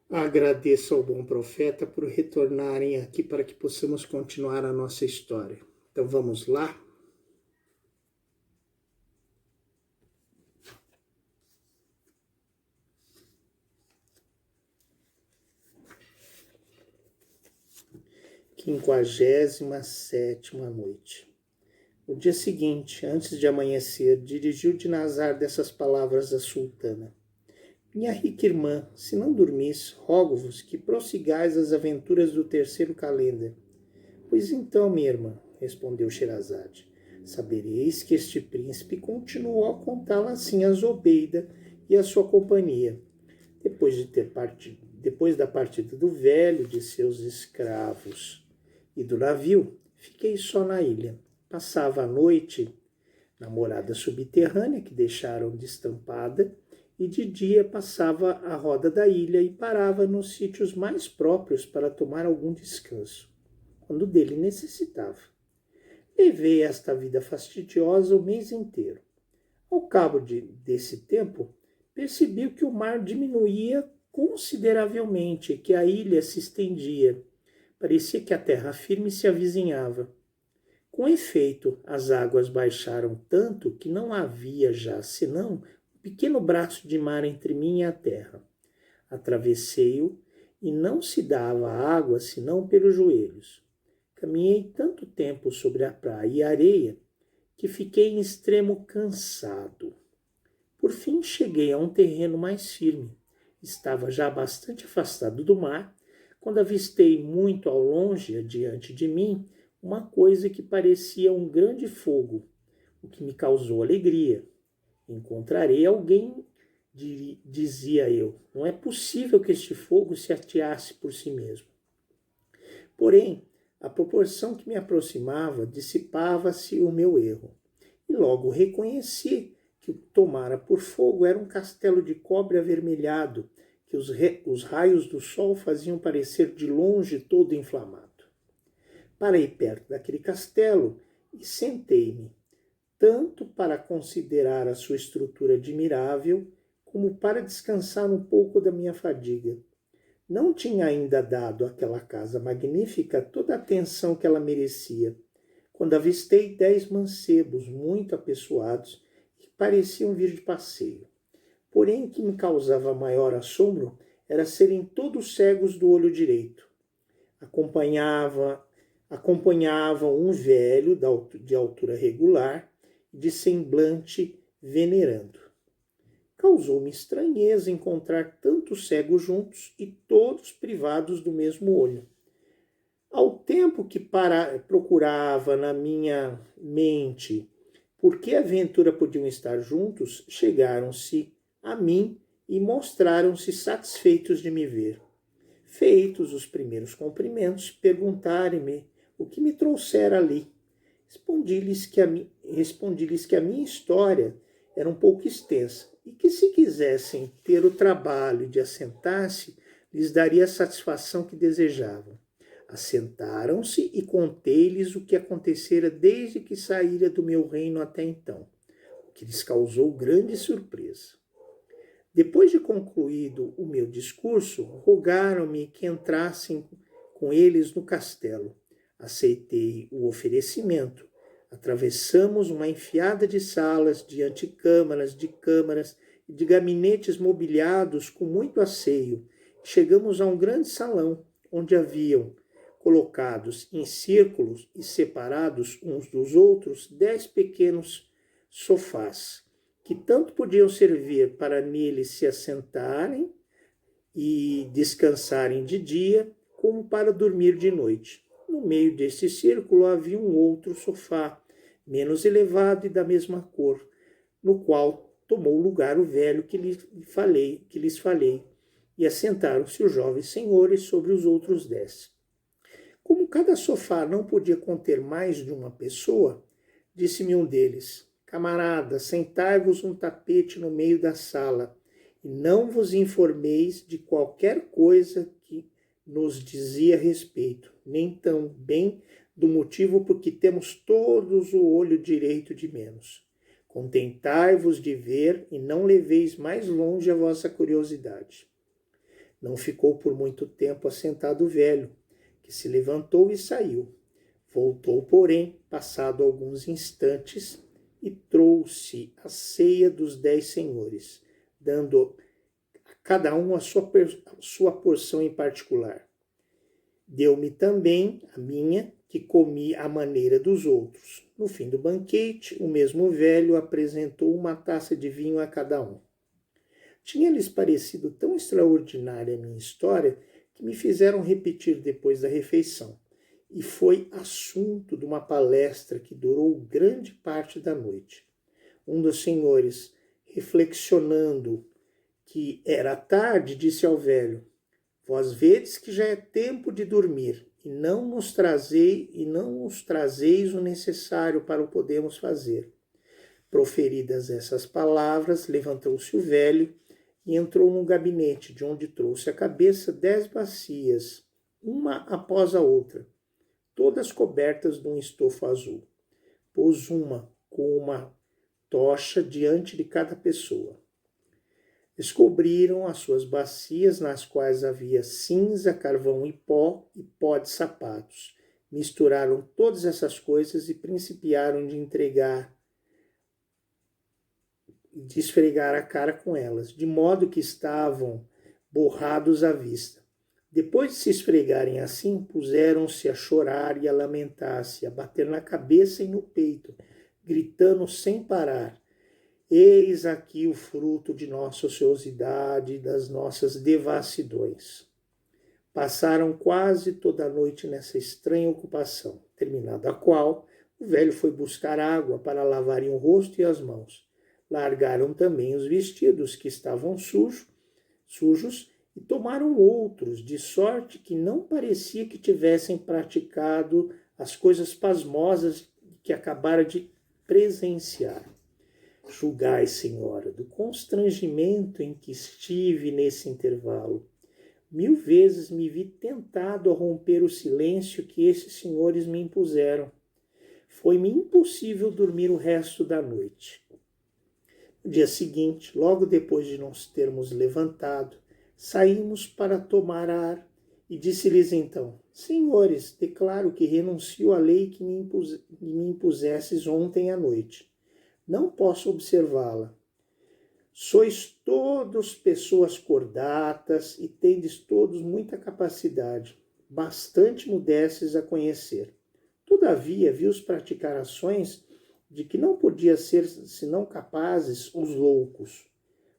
Agradeço ao bom profeta por retornarem aqui para que possamos continuar a nossa história. Então vamos lá? Quinquagésima sétima noite. No dia seguinte, antes de amanhecer, dirigiu Dinazar dessas palavras à sultana. Minha rica irmã, se não dormis, rogo-vos que prossigais as aventuras do terceiro calender. Pois então, minha irmã, respondeu Sherazade, sabereis que este príncipe continuou a contá-la assim a Zobeida e a sua companhia. Depois da partida do velho, de seus escravos e do navio, fiquei só na ilha. Passava a noite na morada subterrânea que deixaram destampada, e de dia passava a roda da ilha e parava nos sítios mais próprios para tomar algum descanso, quando dele necessitava. Levei esta vida fastidiosa o mês inteiro. Ao cabo desse tempo, percebi que o mar diminuía consideravelmente e que a ilha se estendia. Parecia que a terra firme se avizinhava. Com efeito, as águas baixaram tanto que não havia já senão um pequeno braço de mar entre mim e a terra. Atravessei-o e não se dava água senão pelos joelhos. Caminhei tanto tempo sobre a praia e areia que fiquei em extremo cansado. Por fim cheguei a um terreno mais firme. Estava já bastante afastado do mar, quando avistei muito ao longe, adiante de mim, uma coisa que parecia um grande fogo, o que me causou alegria. Encontrarei alguém, dizia eu. Não é possível que este fogo se ateasse por si mesmo. Porém, à proporção que me aproximava, dissipava-se o meu erro. E logo reconheci que o que tomara por fogo era um castelo de cobre avermelhado, que os raios do sol faziam parecer de longe todo inflamado. Parei perto daquele castelo e sentei-me, tanto para considerar a sua estrutura admirável, como para descansar um pouco da minha fadiga. Não tinha ainda dado àquela casa magnífica toda a atenção que ela merecia, quando avistei 10 mancebos muito apessoados que pareciam vir de passeio. Porém, o que me causava maior assombro era serem todos cegos do olho direito. Acompanhavam um velho de altura regular, de semblante venerando. Causou-me estranheza encontrar tantos cegos juntos e todos privados do mesmo olho. Ao tempo que procurava na minha mente por que aventura podiam estar juntos, chegaram-se a mim e mostraram-se satisfeitos de me ver. Feitos os primeiros cumprimentos, perguntaram-me o que me trouxera ali. Respondi-lhes que a minha história era um pouco extensa e que, se quisessem ter o trabalho de assentar-se, lhes daria a satisfação que desejavam. Assentaram-se e contei-lhes o que acontecera desde que saíra do meu reino até então, o que lhes causou grande surpresa. Depois de concluído o meu discurso, rogaram-me que entrassem com eles no castelo. Aceitei o oferecimento. Atravessamos uma enfiada de salas, de antecâmaras, de câmaras e de gabinetes mobiliados com muito asseio. Chegamos a um grande salão, onde haviam colocados em círculos e separados uns dos outros 10 pequenos sofás, que tanto podiam servir para neles se assentarem e descansarem de dia, como para dormir de noite. No meio deste círculo havia um outro sofá, menos elevado e da mesma cor, no qual tomou lugar o velho que lhes falei, e assentaram-se os jovens senhores sobre os outros 10. Como cada sofá não podia conter mais de uma pessoa, disse-me um deles: camarada, sentai-vos um tapete no meio da sala, e não vos informeis de qualquer coisa que nos dizia respeito, nem tão bem do motivo por que temos todos o olho direito de menos. Contentai-vos de ver e não leveis mais longe a vossa curiosidade. Não ficou por muito tempo assentado o velho, que se levantou e saiu. Voltou, porém, passado alguns instantes, e trouxe a ceia dos 10 senhores, dando a cada um a sua porção em particular. Deu-me também a minha, que comi à maneira dos outros. No fim do banquete, o mesmo velho apresentou uma taça de vinho a cada um. Tinha-lhes parecido tão extraordinária a minha história que me fizeram repetir depois da refeição, e foi assunto de uma palestra que durou grande parte da noite. Um dos senhores, reflexionando que era tarde, disse ao velho: Vós vedes que já é tempo de dormir, e não nos trazeis o necessário para o podermos fazer. Proferidas essas palavras, levantou-se o velho e entrou no gabinete, de onde trouxe à cabeça 10 bacias, uma após a outra, todas cobertas de um estofo azul. Pôs uma com uma tocha diante de cada pessoa. Descobriram as suas bacias, nas quais havia cinza, carvão e pó de sapatos. Misturaram todas essas coisas e principiaram de esfregar a cara com elas, de modo que estavam borrados à vista. Depois de se esfregarem assim, puseram-se a chorar e a lamentar-se, a bater na cabeça e no peito, gritando sem parar: Eis aqui o fruto de nossa ociosidade e das nossas devassidões. Passaram quase toda a noite nessa estranha ocupação, terminada a qual, o velho foi buscar água para lavarem o rosto e as mãos. Largaram também os vestidos que estavam sujos e tomaram outros, de sorte que não parecia que tivessem praticado as coisas pasmosas que acabara de presenciar. Julgai, senhora, do constrangimento em que estive nesse intervalo. 1000 vezes me vi tentado a romper o silêncio que esses senhores me impuseram. Foi-me impossível dormir o resto da noite. No dia seguinte, logo depois de nos termos levantado, saímos para tomar ar e disse-lhes então: Senhores, declaro que renuncio à lei que me impusesses ontem à noite. Não posso observá-la. Sois todos pessoas cordatas e tendes todos muita capacidade, bastante mudestes a conhecer. Todavia, vi-os praticar ações de que não podia ser senão capazes os loucos.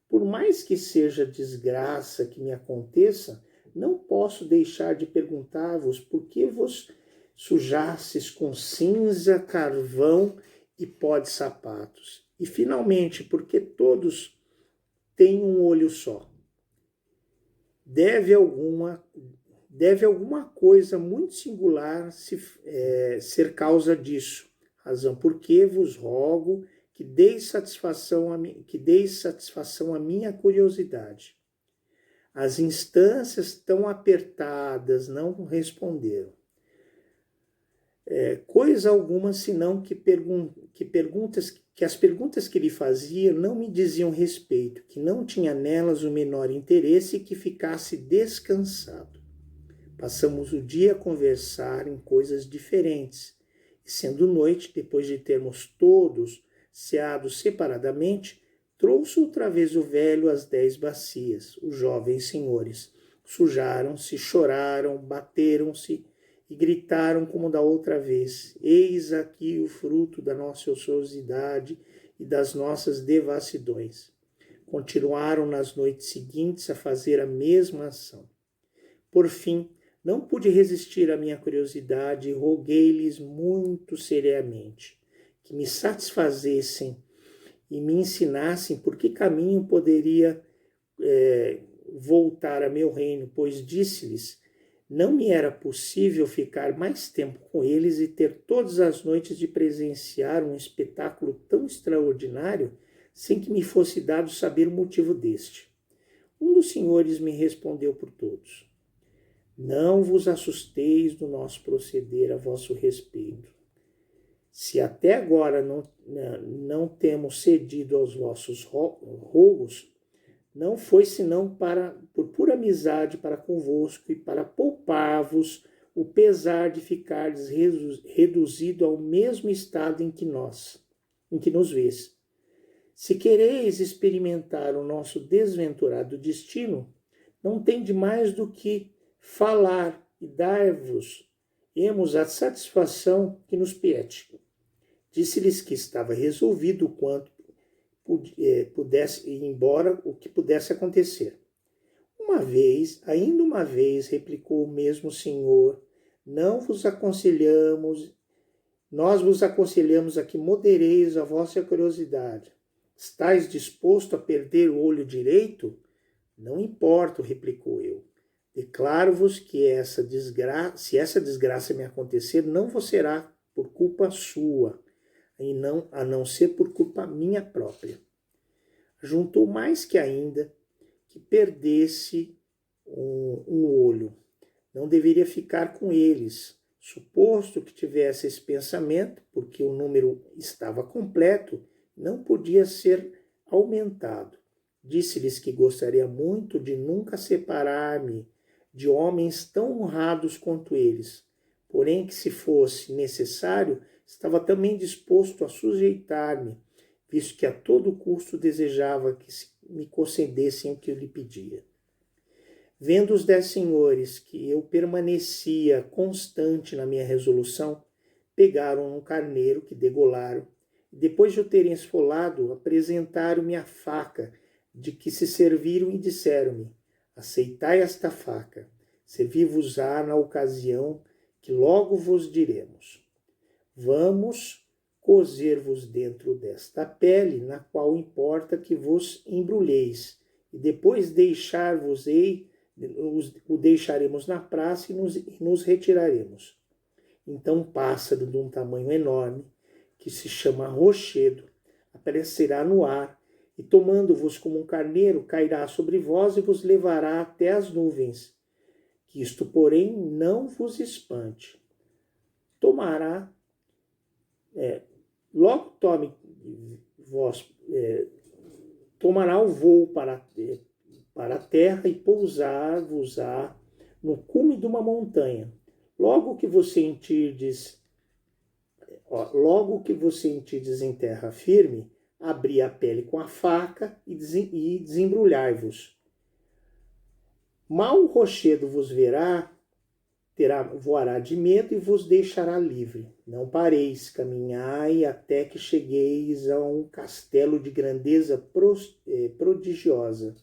Por mais que seja desgraça que me aconteça, não posso deixar de perguntar-vos por que vos sujastes com cinza, carvão e pó de sapatos. E, finalmente, porque todos têm um olho só. Deve alguma coisa muito singular ser causa disso. Razão por que vos rogo que deis satisfação à minha curiosidade. As instâncias tão apertadas não responderam. Coisa alguma, senão que as perguntas que lhe fazia não me diziam respeito, que não tinha nelas o menor interesse e que ficasse descansado. Passamos o dia a conversar em coisas diferentes, e sendo noite, depois de termos todos ceado separadamente, trouxe outra vez o velho as 10 bacias. Os jovens senhores sujaram-se, choraram, bateram-se e gritaram como da outra vez: Eis aqui o fruto da nossa ociosidade e das nossas devassidões. Continuaram nas noites seguintes a fazer a mesma ação. Por fim, não pude resistir à minha curiosidade e roguei-lhes muito seriamente que me satisfazessem e me ensinassem por que caminho poderia voltar a meu reino, pois disse-lhes: não me era possível ficar mais tempo com eles e ter todas as noites de presenciar um espetáculo tão extraordinário sem que me fosse dado saber o motivo deste. Um dos senhores me respondeu por todos: não vos assusteis do nosso proceder a vosso respeito. Se até agora não temos cedido aos vossos rogos, não foi senão por pura amizade para convosco e para poupar-vos o pesar de ficardes reduzido ao mesmo estado em que nos vês. Se quereis experimentar o nosso desventurado destino, não tendes mais do que falar e dar-vos-emos a satisfação que nos pede. Disse-lhes que estava resolvido o quanto pudesse ir embora o que pudesse acontecer. Ainda uma vez, replicou o mesmo Senhor, nós vos aconselhamos a que modereis a vossa curiosidade. Estais disposto a perder o olho direito? Não importa, replicou eu. Declaro-vos que se essa desgraça me acontecer, não vos será por culpa sua, a não ser por culpa minha própria. Juntou mais que ainda que perdesse um olho. Não deveria ficar com eles, suposto que tivesse esse pensamento, porque o número estava completo, não podia ser aumentado. Disse-lhes que gostaria muito de nunca separar-me de homens tão honrados quanto eles, porém que se fosse necessário, estava também disposto a sujeitar-me, visto que a todo custo desejava que me concedessem o que eu lhe pedia. Vendo os 10 senhores que eu permanecia constante na minha resolução, pegaram um carneiro que degolaram, e depois de o terem esfolado, apresentaram-me a faca, de que se serviram e disseram-me: aceitai esta faca, servi-vos-á na ocasião que logo vos diremos. Vamos cozer-vos dentro desta pele, na qual importa que vos embrulheis, e depois o deixaremos na praça e nos retiraremos. Então um pássaro de um tamanho enorme, que se chama rochedo, aparecerá no ar, e tomando-vos como um carneiro, cairá sobre vós e vos levará até as nuvens. Que isto, porém, não vos espante. Tomará o voo para a terra e pousar-vos-á no cume de uma montanha. Logo que vos sentirdes em terra firme, abri a pele com a faca e desembrulhai-vos. Mal o rochedo vos verá, voará de medo e vos deixará livre. Não pareis, caminhai até que chegueis a um castelo de grandeza prodigiosa,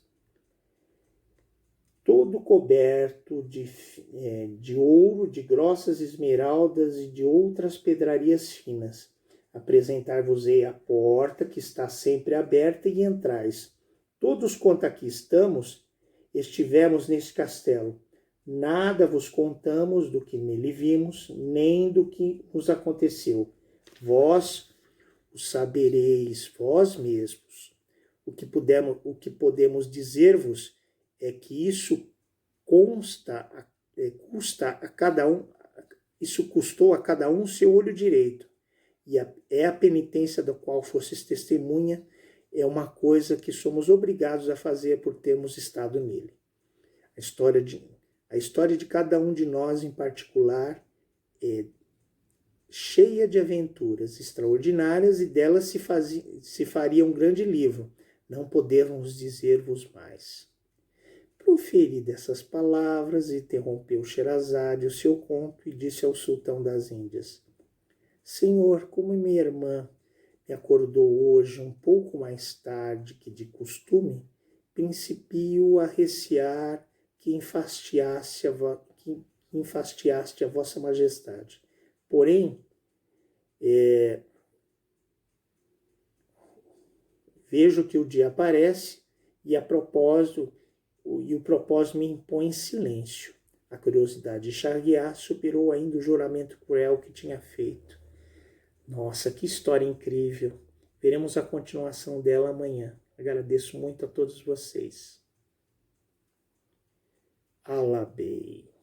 todo coberto de ouro, de grossas esmeraldas e de outras pedrarias finas. Apresentar-vos-ei a porta, que está sempre aberta, e entrais. Todos quanto aqui estivemos neste castelo. Nada vos contamos do que nele vimos, nem do que nos aconteceu. Vós o sabereis vós mesmos. O que podemos dizer-vos é que isso custou a cada um seu olho direito. E é a penitência da qual fostes testemunha, é uma coisa que somos obrigados a fazer por termos estado nele. A história de cada um de nós em particular é cheia de aventuras extraordinárias, e delas se faria um grande livro. Não podemos dizer-vos mais. Proferidas essas palavras, interrompeu Sherazade o seu conto e disse ao sultão das Índias: Senhor, como minha irmã me acordou hoje um pouco mais tarde que de costume, principio a recear que enfastiaste a vossa majestade. Porém, vejo que o dia aparece e o propósito me impõe silêncio. A curiosidade de Shahryar superou ainda o juramento cruel que tinha feito. Nossa, que história incrível! Veremos a continuação dela amanhã. Agradeço muito a todos vocês. Alabei.